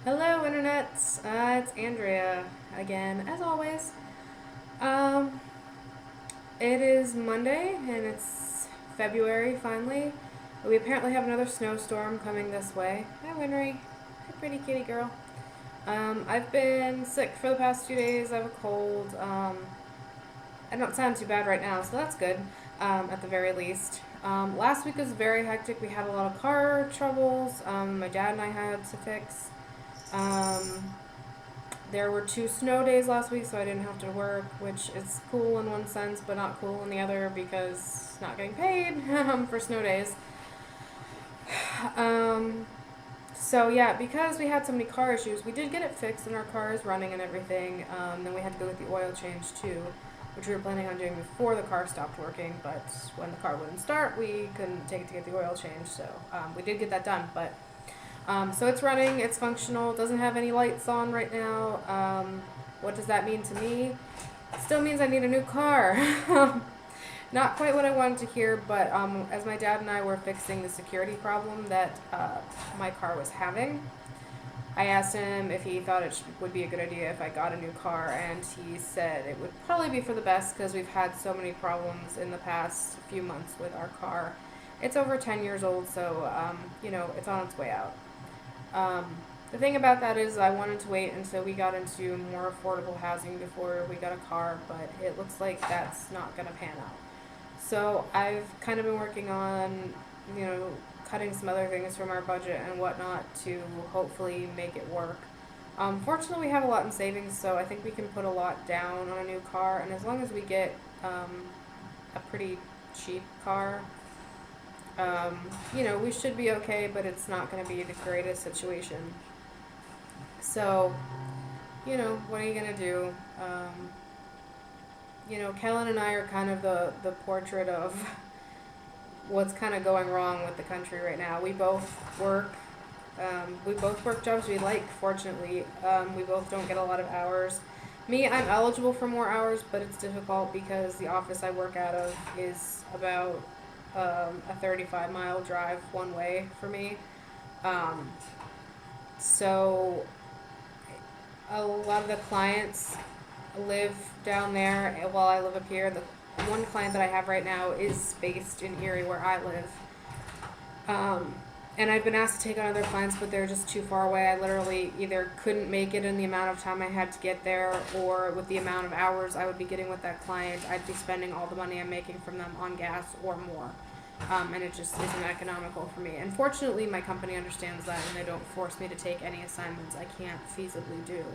Hello, Internet. It's Andrea again, as always. Um, it is Monday and it's February finally. We apparently have another snowstorm coming this way. Hi, Winry. Hi, pretty kitty girl. I've been sick for the past 2 days. I have a cold. I don't sound too bad right now, so that's good, at the very least. Last week was very hectic. We had a lot of car troubles. My dad and I had to fix. Um, There were 2 snow days last week, so I didn't have to work, which is cool in one sense, but not cool in the other because not getting paid for snow days. Um, so yeah, because we had so many car issues, we did get it fixed and our car is running and everything. Then we had to go get the oil change too, which we were planning on doing before the car stopped working. But when the car wouldn't start, we couldn't take it to get the oil change. So we did get that done, but so it's running, it's functional, doesn't have any lights on right now. What does that mean to me? Still means I need a new car. Not quite what I wanted to hear, but as my dad and I were fixing the security problem that my car was having, I asked him if he thought it would be a good idea if I got a new car, and he said it would probably be for the best because we've had so many problems in the past few months with our car. It's over 10 years old, so it's on its way out. Um, the thing about that is I wanted to wait until we got into more affordable housing before we got a car, but it looks like that's not going to pan out. So I've kind of been working on, cutting some other things from our budget and whatnot to hopefully make it work. Fortunately, we have a lot in savings, so I think we can put a lot down on a new car, and as long as we get a pretty cheap car, we should be okay, but it's not going to be the greatest situation. So, what are you going to do? Kellen and I are kind of the portrait of what's kind of going wrong with the country right now. We both work jobs we like, fortunately. We both don't get a lot of hours. Me, I'm eligible for more hours, but it's difficult because the office I work out of is about a 35-mile drive one way for me. Um, so a lot of the clients live down there while I live up here. The one client that I have right now is based in Erie, where I live. Um, and I've been asked to take on other clients, but they're just too far away. I literally either couldn't make it in the amount of time I had to get there, or with the amount of hours I would be getting with that client, I'd be spending all the money I'm making from them on gas or more. And it just isn't economical for me. And fortunately, my company understands that, and they don't force me to take any assignments I can't feasibly do.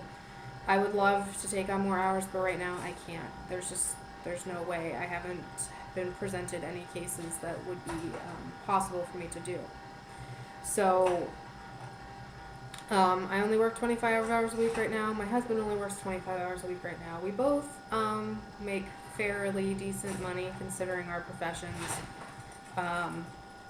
I would love to take on more hours, but right now I can't. There's no way. I haven't been presented any cases that would be possible for me to do. So I only work 25 hours a week right now. My husband only works 25 hours a week right now. We both make fairly decent money considering our professions.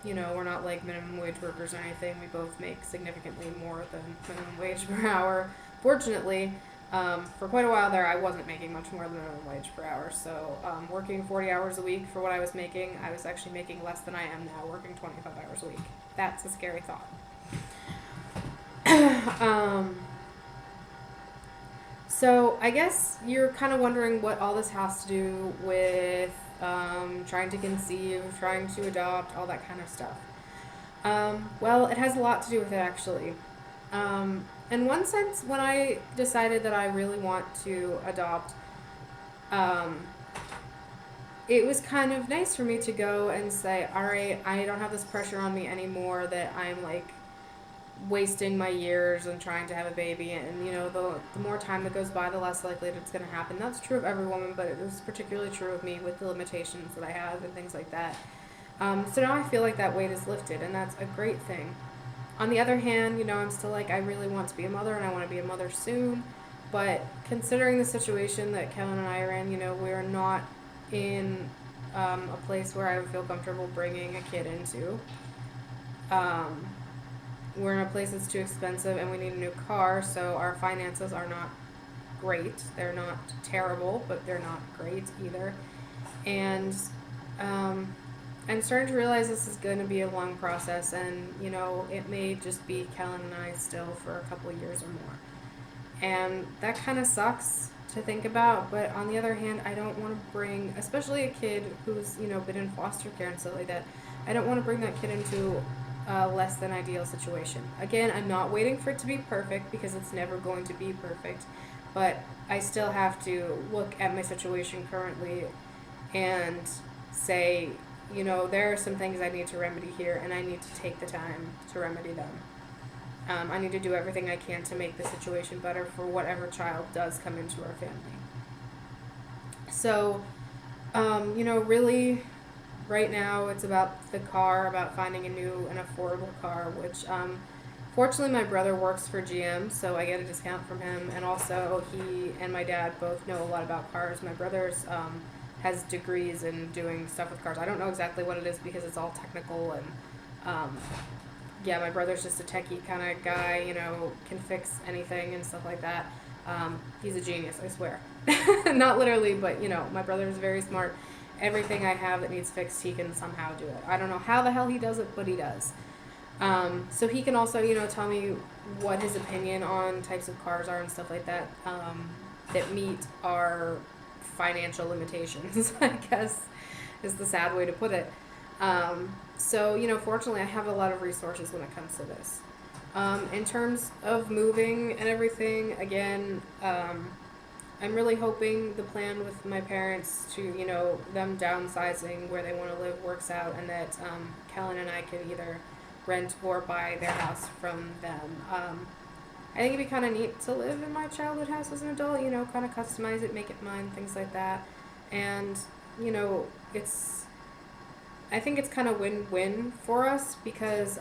We're not like minimum wage workers or anything. We both make significantly more than minimum wage per hour. Fortunately, for quite a while there, I wasn't making much more than minimum wage per hour. So, working 40 hours a week for what I was making, I was actually making less than I am now, working 25 hours a week. That's a scary thought. um, so, I guess you're kind of wondering what all this has to do with trying to conceive, trying to adopt, all that kind of stuff. Well, it has a lot to do with it, actually. In one sense, when I decided that I really want to adopt, um, it was kind of nice for me to go and say, all right, I don't have this pressure on me anymore that I'm like wasting my years and trying to have a baby. And, the more time that goes by, the less likely that it's going to happen. That's true of every woman, but it was particularly true of me with the limitations that I have and things like that. So now I feel like that weight is lifted, and that's a great thing. On the other hand, I'm still like, I really want to be a mother and I want to be a mother soon. But considering the situation that Kellen and I are in, we're not in a place where I would feel comfortable bringing a kid into. Um, we're in a place that's too expensive and we need a new car, so our finances are not great. They're not terrible, but they're not great either. And I'm starting to realize this is going to be a long process, and it may just be Kellen and I still for a couple of years or more. And that kind of sucks to think about, but on the other hand, I don't want to bring, especially a kid who's, been in foster care and stuff like that, I don't want to bring that kid into a less than ideal situation. Again, I'm not waiting for it to be perfect because it's never going to be perfect, but I still have to look at my situation currently and say, there are some things I need to remedy here, and I need to take the time to remedy them. I need to do everything I can to make the situation better for whatever child does come into our family. So, really, right now it's about the car, about finding a new and affordable car, which, fortunately, my brother works for GM, so I get a discount from him, and also he and my dad both know a lot about cars. My brother's has degrees in doing stuff with cars. I don't know exactly what it is because it's all technical, and yeah, my brother's just a techie kind of guy, can fix anything and stuff like that. He's a genius, I swear. Not literally, but, my brother is very smart. Everything I have that needs fixed, he can somehow do it. I don't know how the hell he does it, but he does. So he can also, tell me what his opinion on types of cars are and stuff like that, that meet our financial limitations, I guess, is the sad way to put it. So, fortunately, I have a lot of resources when it comes to this. In terms of moving and everything, again, I'm really hoping the plan with my parents to, them downsizing where they want to live works out, and that Kellen and I can either rent or buy their house from them. I think it'd be kind of neat to live in my childhood house as an adult, kind of customize it, make it mine, things like that. And, I think it's kind of win-win for us because,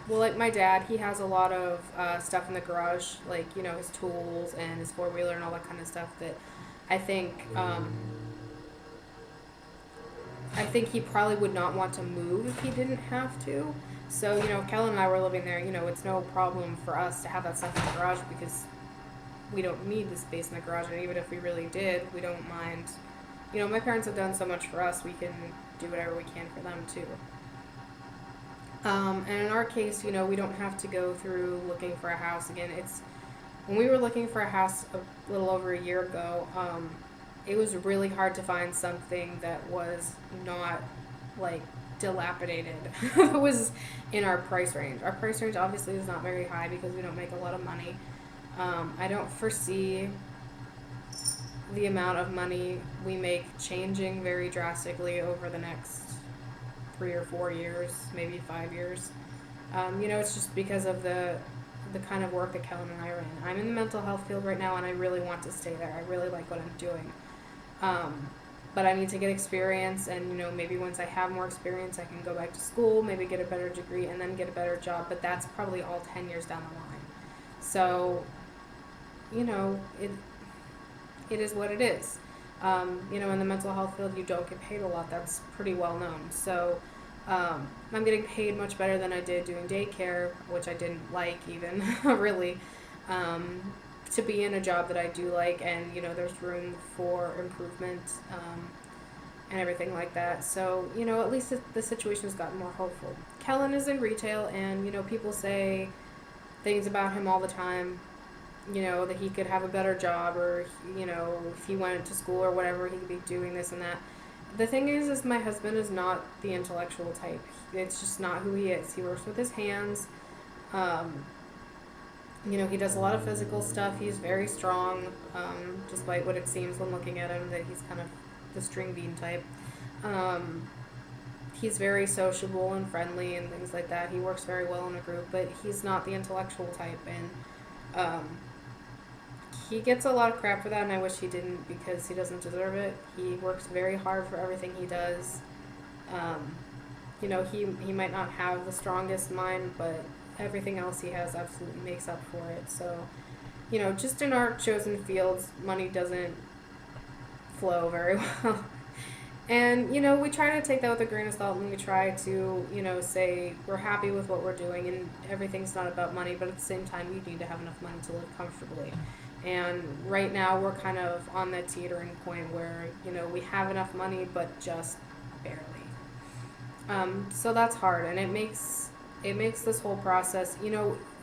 like my dad, he has a lot of stuff in the garage, like, his tools and his four-wheeler and all that kind of stuff that I think he probably would not want to move if he didn't have to. So, Kellen and I were living there, it's no problem for us to have that stuff in the garage because we don't need the space in the garage, and even if we really did, we don't mind. My parents have done so much for us, we can do whatever we can for them too. And in our case, we don't have to go through looking for a house again. When we were looking for a house a little over a year ago, it was really hard to find something that was not like dilapidated. It was in our price range. Our price range obviously is not very high because we don't make a lot of money. I don't foresee the amount of money we make changing very drastically over the next 3 or 4 years, maybe 5 years. It's just because of the kind of work that Kellen and I are in. I'm in the mental health field right now, and I really want to stay there. I really like what I'm doing. But I need to get experience, and, maybe once I have more experience, I can go back to school, maybe get a better degree, and then get a better job. But that's probably all 10 years down the line. So, it is what it is. In the mental health field, you don't get paid a lot. That's pretty well known. So, I'm getting paid much better than I did doing daycare, which I didn't like even, really, to be in a job that I do like, and, there's room for improvement, and everything like that. So, at least the situation's gotten more hopeful. Kellen is in retail, and, people say things about him all the time, that he could have a better job, or, if he went to school or whatever, he could be doing this and that. The thing is my husband is not the intellectual type. It's just not who he is. He works with his hands. He does a lot of physical stuff. He's very strong, despite what it seems when looking at him, that he's kind of the string bean type. He's very sociable and friendly and things like that. He works very well in a group, but he's not the intellectual type, and he gets a lot of crap for that, and I wish he didn't because he doesn't deserve it. He works very hard for everything he does. He might not have the strongest mind, but everything else he has absolutely makes up for it. So, just in our chosen fields, money doesn't flow very well. And, we try to take that with a grain of salt, and we try to, say we're happy with what we're doing, and everything's not about money, but at the same time, you need to have enough money to live comfortably. And right now, we're kind of on that teetering point where, we have enough money, but just barely. So that's hard, and it makes this whole process,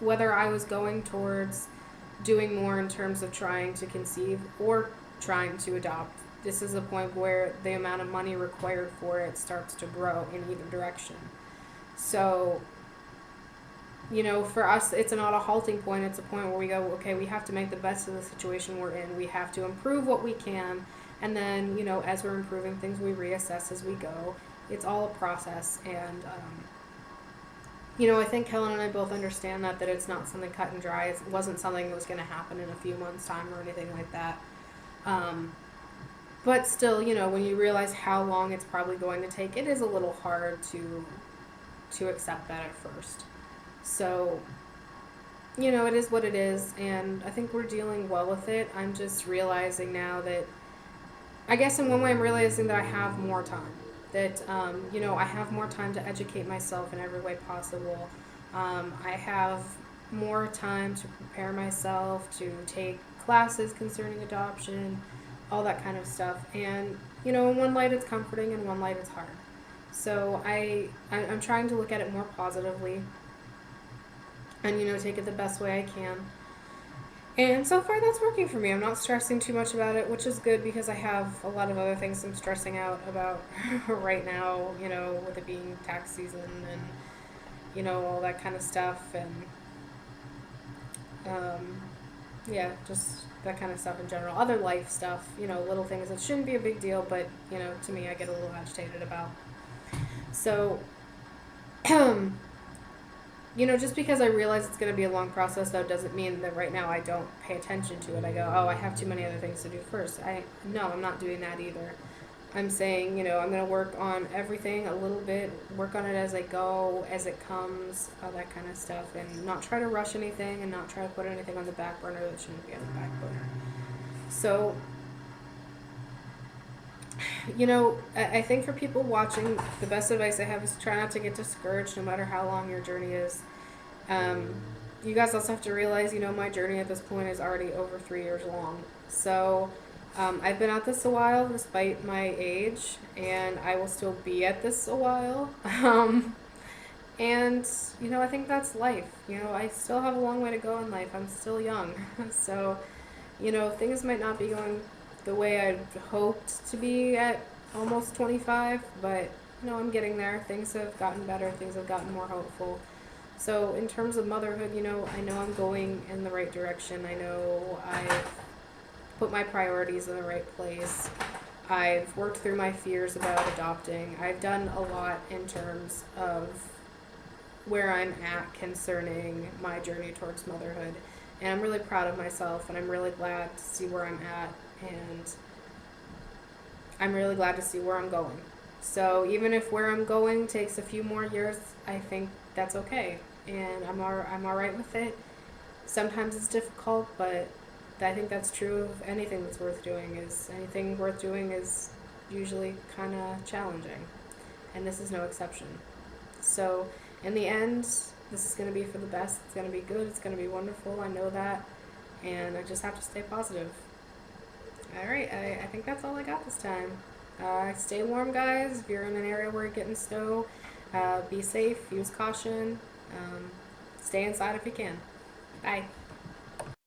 whether I was going towards doing more in terms of trying to conceive or trying to adopt. This is a point where the amount of money required for it starts to grow in either direction. So, for us, it's not a halting point. It's a point where we go, okay, we have to make the best of the situation we're in. We have to improve what we can. And then, as we're improving things, we reassess as we go. It's all a process. And, I think Kellen and I both understand that it's not something cut and dry. It wasn't something that was going to happen in a few months' time or anything like that. Um, but still, when you realize how long it's probably going to take, it is a little hard to accept that at first. So, it is what it is, and I think we're dealing well with it. I'm just realizing now that, I guess in one way, I'm realizing that I have more time. That, I have more time to educate myself in every way possible. I have more time to prepare myself, to take classes concerning adoption, all that kind of stuff. And, in one light it's comforting, in one light it's hard. So I'm trying to look at it more positively and, take it the best way I can. And so far, that's working for me. I'm not stressing too much about it, which is good because I have a lot of other things I'm stressing out about right now, with it being tax season and, all that kind of stuff. And, yeah, just that kind of stuff in general. Other life stuff, little things that shouldn't be a big deal, but, to me, I get a little agitated about. So, just because I realize it's going to be a long process, though, doesn't mean that right now I don't pay attention to it. I go, oh, I have too many other things to do first. No, I'm not doing that either. I'm saying, I'm going to work on everything a little bit, work on it as I go, as it comes, all that kind of stuff, and not try to rush anything and not try to put anything on the back burner that shouldn't be on the back burner. So, I think for people watching, the best advice I have is try not to get discouraged no matter how long your journey is. You guys also have to realize, my journey at this point is already over 3 years long. So, I've been at this a while despite my age, and I will still be at this a while. And, I think that's life. I still have a long way to go in life. I'm still young. So, things might not be going the way I'd hoped to be at almost 25, but, I'm getting there. Things have gotten better. Things have gotten more hopeful. So in terms of motherhood, I know I'm going in the right direction. I know I've put my priorities in the right place. I've worked through my fears about adopting. I've done a lot in terms of where I'm at concerning my journey towards motherhood. And I'm really proud of myself, and I'm really glad to see where I'm at, and I'm really glad to see where I'm going. So even if where I'm going takes a few more years, I think that's okay, and I'm all right with it. Sometimes it's difficult, but I think that's true of anything that's worth doing. Anything worth doing is usually kind of challenging, and this is no exception. So in the end, this is going to be for the best. It's going to be good. It's going to be wonderful. I know that, and I just have to stay positive. All right, I think that's all I got this time. Stay warm, guys. If you're in an area where you're getting snow, be safe, use caution, stay inside if you can. Bye.